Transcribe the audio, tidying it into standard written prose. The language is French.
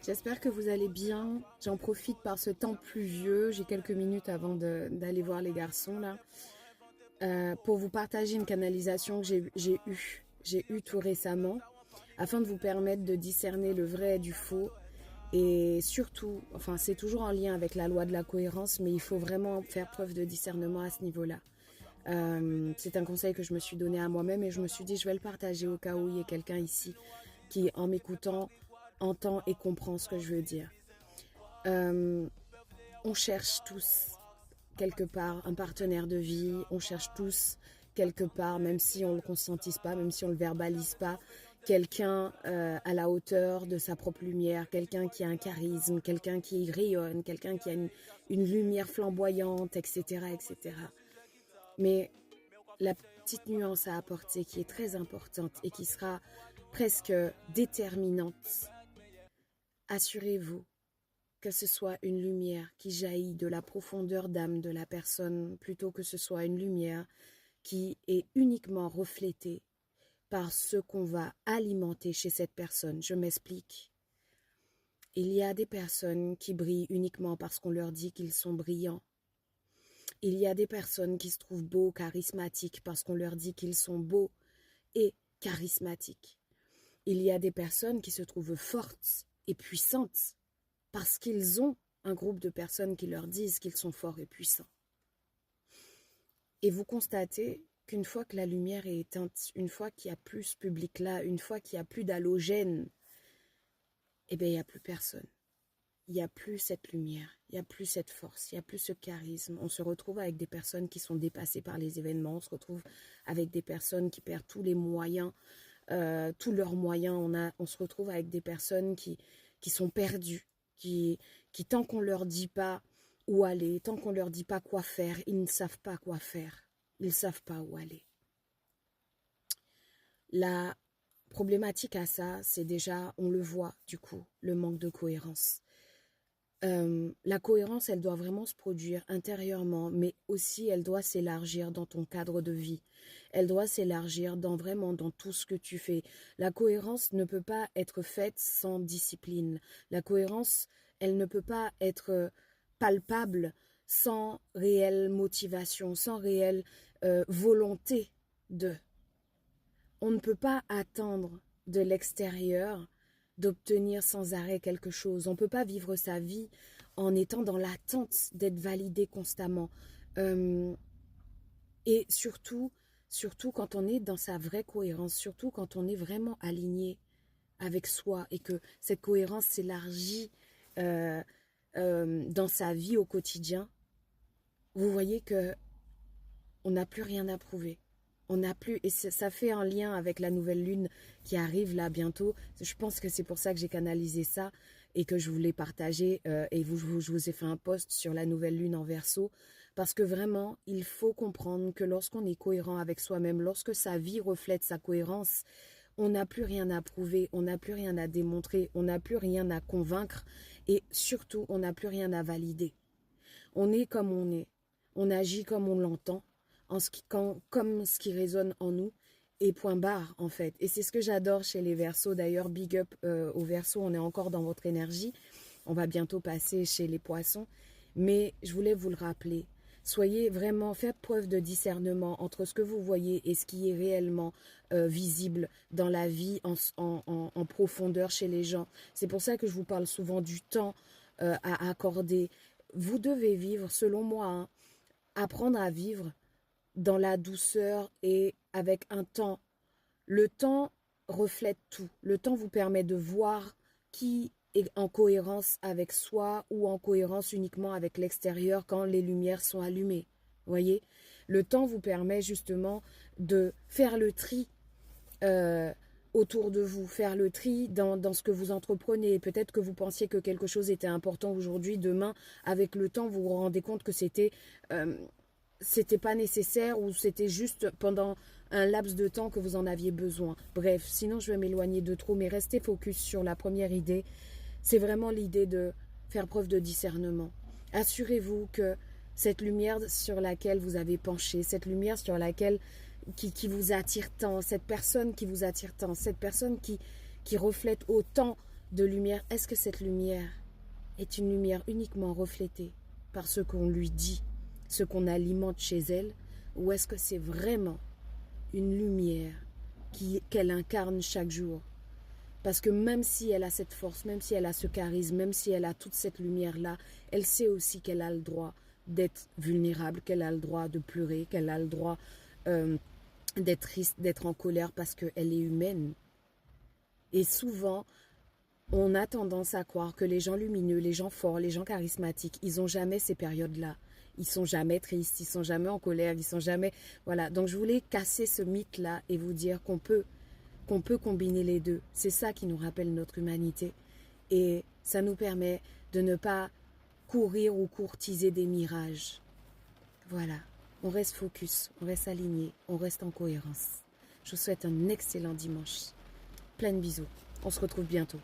J'espère que vous allez bien. J'en profite par ce temps pluvieux. J'ai quelques minutes avant d'aller voir les garçons là. Pour vous partager une canalisation que j'ai eue tout récemment, afin de vous permettre de discerner le vrai du faux. Et surtout, enfin c'est toujours en lien avec la loi de la cohérence, mais il faut vraiment faire preuve de discernement à ce niveau-là. C'est un conseil que je me suis donné à moi-même et je me suis dit je vais le partager au cas où il y ait quelqu'un ici qui, en m'écoutant, entend et comprend ce que je veux dire. On cherche tous quelque part un partenaire de vie, on cherche tous quelque part, même si on ne le conscientise pas, même si on ne le verbalise pas, quelqu'un à la hauteur de sa propre lumière, quelqu'un qui a un charisme, quelqu'un qui rayonne, quelqu'un qui a une lumière flamboyante, etc., etc. Mais la petite nuance à apporter qui est très importante et qui sera presque déterminante, assurez-vous que ce soit une lumière qui jaillit de la profondeur d'âme de la personne plutôt que ce soit une lumière qui est uniquement reflétée par ce qu'on va alimenter chez cette personne. Je m'explique. Il y a des personnes qui brillent uniquement parce qu'on leur dit qu'ils sont brillants. Il y a des personnes qui se trouvent beaux, charismatiques parce qu'on leur dit qu'ils sont beaux et charismatiques. Il y a des personnes qui se trouvent fortes et puissantes parce qu'ils ont un groupe de personnes qui leur disent qu'ils sont forts et puissants. Et vous constatez qu'une fois que la lumière est éteinte, une fois qu'il n'y a plus ce public-là, une fois qu'il n'y a plus d'halogène, eh bien, il n'y a plus personne. Il n'y a plus cette lumière, il n'y a plus cette force, il n'y a plus ce charisme. On se retrouve avec des personnes qui sont dépassées par les événements, on se retrouve avec des personnes qui perdent tous les moyens, tous leurs moyens. On se retrouve avec des personnes qui sont perdues, qui tant qu'on ne leur dit pas où aller, tant qu'on ne leur dit pas quoi faire, ils ne savent pas quoi faire, ils ne savent pas où aller. La problématique à ça, c'est déjà, on le voit du coup, le manque de cohérence. La cohérence, elle doit vraiment se produire intérieurement, mais aussi elle doit s'élargir dans ton cadre de vie. Elle doit s'élargir vraiment dans tout ce que tu fais. La cohérence ne peut pas être faite sans discipline. La cohérence, elle ne peut pas être palpable sans réelle motivation, sans réelle volonté de. On ne peut pas attendre de l'extérieur d'obtenir sans arrêt quelque chose. On ne peut pas vivre sa vie en étant dans l'attente d'être validé constamment. Et surtout quand on est dans sa vraie cohérence, surtout quand on est vraiment aligné avec soi et que cette cohérence s'élargit dans sa vie au quotidien, vous voyez que on n'a plus rien à prouver. On n'a plus, et ça fait un lien avec la nouvelle lune qui arrive là bientôt. Je pense que c'est pour ça que j'ai canalisé ça et que je voulais partager et je vous ai fait un post sur la nouvelle lune en Verseau, parce que vraiment, il faut comprendre que lorsqu'on est cohérent avec soi-même, lorsque sa vie reflète sa cohérence, on n'a plus rien à prouver, on n'a plus rien à démontrer, on n'a plus rien à convaincre et surtout, on n'a plus rien à valider. On est comme on est, on agit comme on l'entend, comme ce qui résonne en nous, et point barre en fait. Et c'est ce que j'adore chez les Verseaux. D'ailleurs, big up aux Verseaux, on est encore dans votre énergie. On va bientôt passer chez les Poissons. Mais je voulais vous le rappeler. Soyez vraiment, faites preuve de discernement entre ce que vous voyez et ce qui est réellement visible dans la vie en profondeur chez les gens. C'est pour ça que je vous parle souvent du temps à accorder. Vous devez vivre, selon moi, hein, apprendre à vivre dans la douceur et avec un temps. Le temps reflète tout. Le temps vous permet de voir qui est en cohérence avec soi ou en cohérence uniquement avec l'extérieur quand les lumières sont allumées. Voyez, le temps vous permet justement de faire le tri autour de vous, faire le tri dans ce que vous entreprenez. Peut-être que vous pensiez que quelque chose était important aujourd'hui, demain, avec le temps, vous vous rendez compte que c'était pas nécessaire ou c'était juste pendant un laps de temps que vous en aviez besoin. Bref, sinon je vais m'éloigner de trop, mais restez focus sur la première idée. C'est vraiment l'idée de faire preuve de discernement. Assurez-vous que cette lumière sur laquelle vous avez penché, cette lumière sur laquelle qui vous attire tant, cette personne qui vous attire tant, cette personne qui reflète autant de lumière, est-ce que cette lumière est une lumière uniquement reflétée par ce qu'on lui dit, ce qu'on alimente chez elle, ou est-ce que c'est vraiment une lumière qu'elle incarne chaque jour? Parce que même si elle a cette force, même si elle a ce charisme, même si elle a toute cette lumière-là, elle sait aussi qu'elle a le droit d'être vulnérable, qu'elle a le droit de pleurer, qu'elle a le droit d'être triste, d'être en colère parce qu'elle est humaine. Et souvent, on a tendance à croire que les gens lumineux, les gens forts, les gens charismatiques, ils n'ont jamais ces périodes-là. Ils sont jamais tristes, ils sont jamais en colère, ils sont jamais... Voilà, donc je voulais casser ce mythe-là et vous dire qu'on peut combiner les deux. C'est ça qui nous rappelle notre humanité. Et ça nous permet de ne pas courir ou courtiser des mirages. Voilà, on reste focus, on reste aligné, on reste en cohérence. Je vous souhaite un excellent dimanche. Plein de bisous. On se retrouve bientôt.